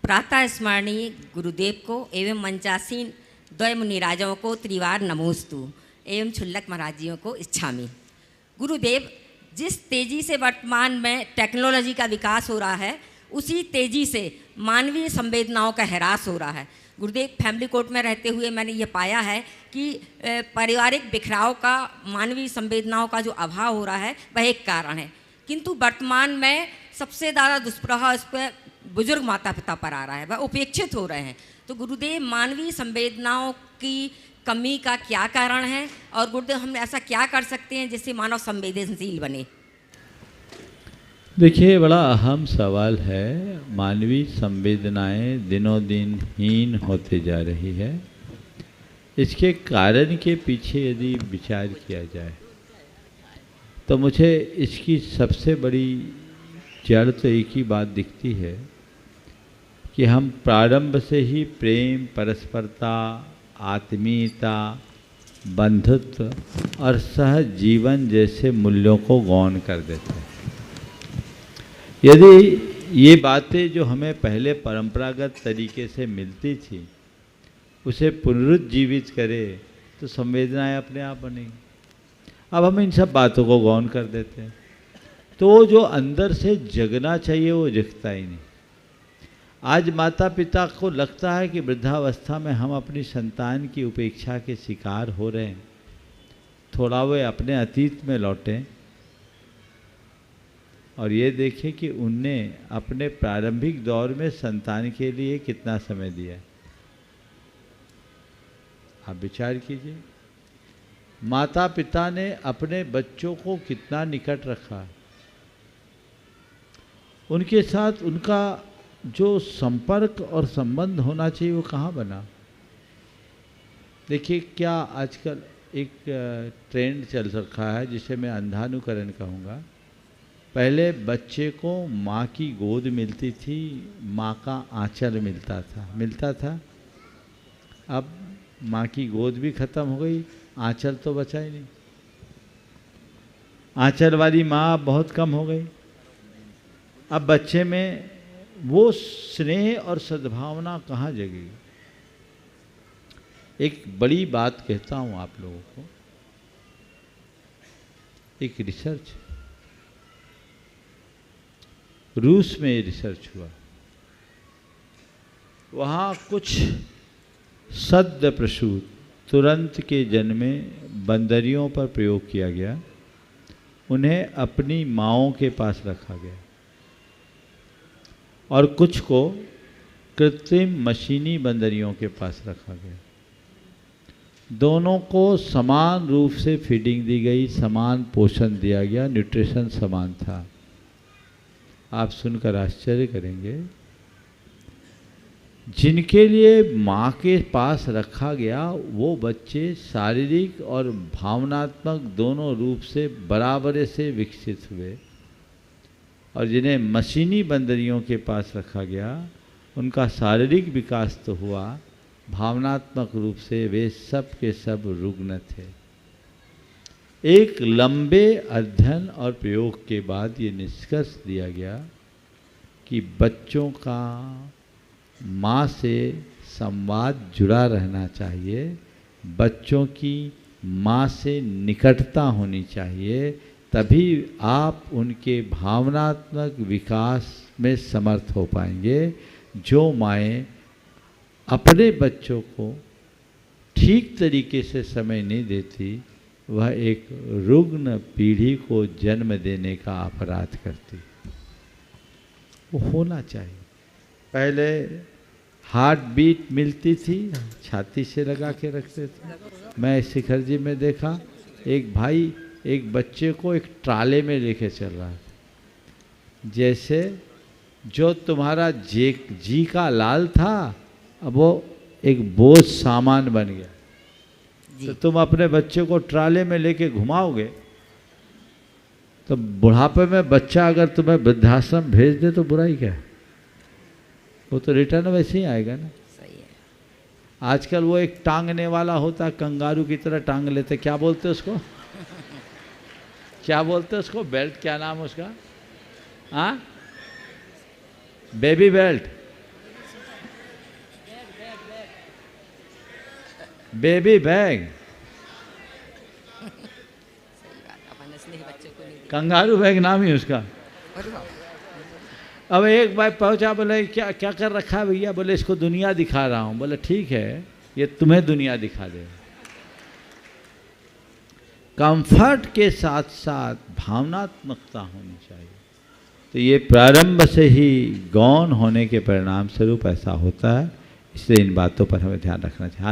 प्रातः स्मरणीय गुरुदेव को एवं मंचासीन द्वय मुनिराजों को त्रिवार नमोस्तु एवं छुल्लक महाराजियों को इच्छामि। गुरुदेव, जिस तेज़ी से वर्तमान में टेक्नोलॉजी का विकास हो रहा है, उसी तेज़ी से मानवीय संवेदनाओं का ह्रास हो रहा है। गुरुदेव, फैमिली कोर्ट में रहते हुए मैंने ये पाया है कि पारिवारिक बिखराव का, मानवीय संवेदनाओं का जो अभाव हो रहा है वह एक कारण है, किंतु वर्तमान में सबसे ज़्यादा दुष्प्रभाव इस पर बुजुर्ग माता पिता पर आ रहा है, वह उपेक्षित हो रहे हैं। तो गुरुदेव, मानवीय संवेदनाओं की कमी का क्या कारण है और गुरुदेव हम ऐसा क्या कर सकते हैं जिससे मानव संवेदनशील बने? देखिए, बड़ा अहम सवाल है। मानवीय संवेदनाएं दिनों दिन हीन होते जा रही है। इसके कारण के पीछे यदि विचार किया जाए तो मुझे इसकी सबसे बड़ी जड़ तो एक ही बात दिखती है कि हम प्रारंभ से ही प्रेम, परस्परता, आत्मीयता, बंधुत्व और सहज जीवन जैसे मूल्यों को गौण कर देते हैं। यदि ये बातें जो हमें पहले परंपरागत तरीके से मिलती थी उसे पुनरुज्जीवित करें तो संवेदनाएं अपने आप बनेंगी। अब हम इन सब बातों को गौण कर देते हैं तो जो अंदर से जगना चाहिए वो जगता ही नहीं। आज माता पिता को लगता है कि वृद्धावस्था में हम अपनी संतान की उपेक्षा के शिकार हो रहे हैं, थोड़ा वे अपने अतीत में लौटें और ये देखें कि उनने अपने प्रारंभिक दौर में संतान के लिए कितना समय दिया। आप विचार कीजिए, माता पिता ने अपने बच्चों को कितना निकट रखा, उनके साथ उनका जो संपर्क और संबंध होना चाहिए वो कहाँ बना। देखिए, क्या आजकल एक ट्रेंड चल रखा है जिसे मैं अंधानुकरण कहूँगा। पहले बच्चे को माँ की गोद मिलती थी, माँ का आंचल मिलता था। अब माँ की गोद भी खत्म हो गई, आंचल तो बचा ही नहीं। आंचल वाली माँ बहुत कम हो गई। अब बच्चे में वो स्नेह और सद्भावना कहाँ जगेगी। एक बड़ी बात कहता हूँ आप लोगों को, एक रिसर्च, रूस में रिसर्च हुआ। वहाँ कुछ सद्य प्रसूत तुरंत के जन्मे बंदरियों पर प्रयोग किया गया। उन्हें अपनी माँओं के पास रखा गया और कुछ को कृत्रिम मशीनी बंदरियों के पास रखा गया। दोनों को समान रूप से फीडिंग दी गई, समान पोषण दिया गया, न्यूट्रिशन समान था। आप सुनकर आश्चर्य करेंगे, जिनके लिए माँ के पास रखा गया वो बच्चे शारीरिक और भावनात्मक दोनों रूप से बराबर से विकसित हुए, और जिन्हें मशीनी बंदरियों के पास रखा गया उनका शारीरिक विकास तो हुआ, भावनात्मक रूप से वे सब के सब रुग्ण थे। एक लंबे अध्ययन और प्रयोग के बाद ये निष्कर्ष दिया गया कि बच्चों का माँ से संवाद जुड़ा रहना चाहिए, बच्चों की माँ से निकटता होनी चाहिए, तभी आप उनके भावनात्मक विकास में समर्थ हो पाएंगे। जो माएँ अपने बच्चों को ठीक तरीके से समय नहीं देती, वह एक रुग्ण पीढ़ी को जन्म देने का अपराध करती। वो होना चाहिए। पहले हार्ट बीट मिलती थी, छाती से लगा के रखते थे। मैं शिखर जी में देखा, एक भाई एक बच्चे को एक ट्राले में लेके चल रहा था। जैसे जो तुम्हारा जी का लाल था अब वो एक बोझ सामान बन गया। तो तुम अपने बच्चे को ट्राले में लेके घुमाओगे तो बुढ़ापे में बच्चा अगर तुम्हें वृद्धाश्रम भेज दे तो बुराई क्या है, वो तो रिटर्न वैसे ही आएगा ना। सही है। आजकल वो एक टांगने वाला होता, कंगारू की तरह टांग लेते, क्या बोलते उसको क्या बोलते उसको, बेल्ट, क्या नाम उसका, हाँ, बेबी बेल्ट। बेबी बैग, सही बात, अपन इसलिए बच्चों को नहीं कंगारू बैग नाम ही उसका। दिया। अब एक बार पहुंचा, बोले क्या क्या कर रखा है भैया? बोले इसको दुनिया दिखा रहा हूँ। बोले ठीक है, ये तुम्हें दुनिया दिखा दे। कंफर्ट के साथ साथ भावनात्मकता होनी चाहिए। तो ये प्रारंभ से ही गौण होने के परिणाम स्वरूप ऐसा होता है, इसलिए इन बातों पर हमें ध्यान रखना चाहिए।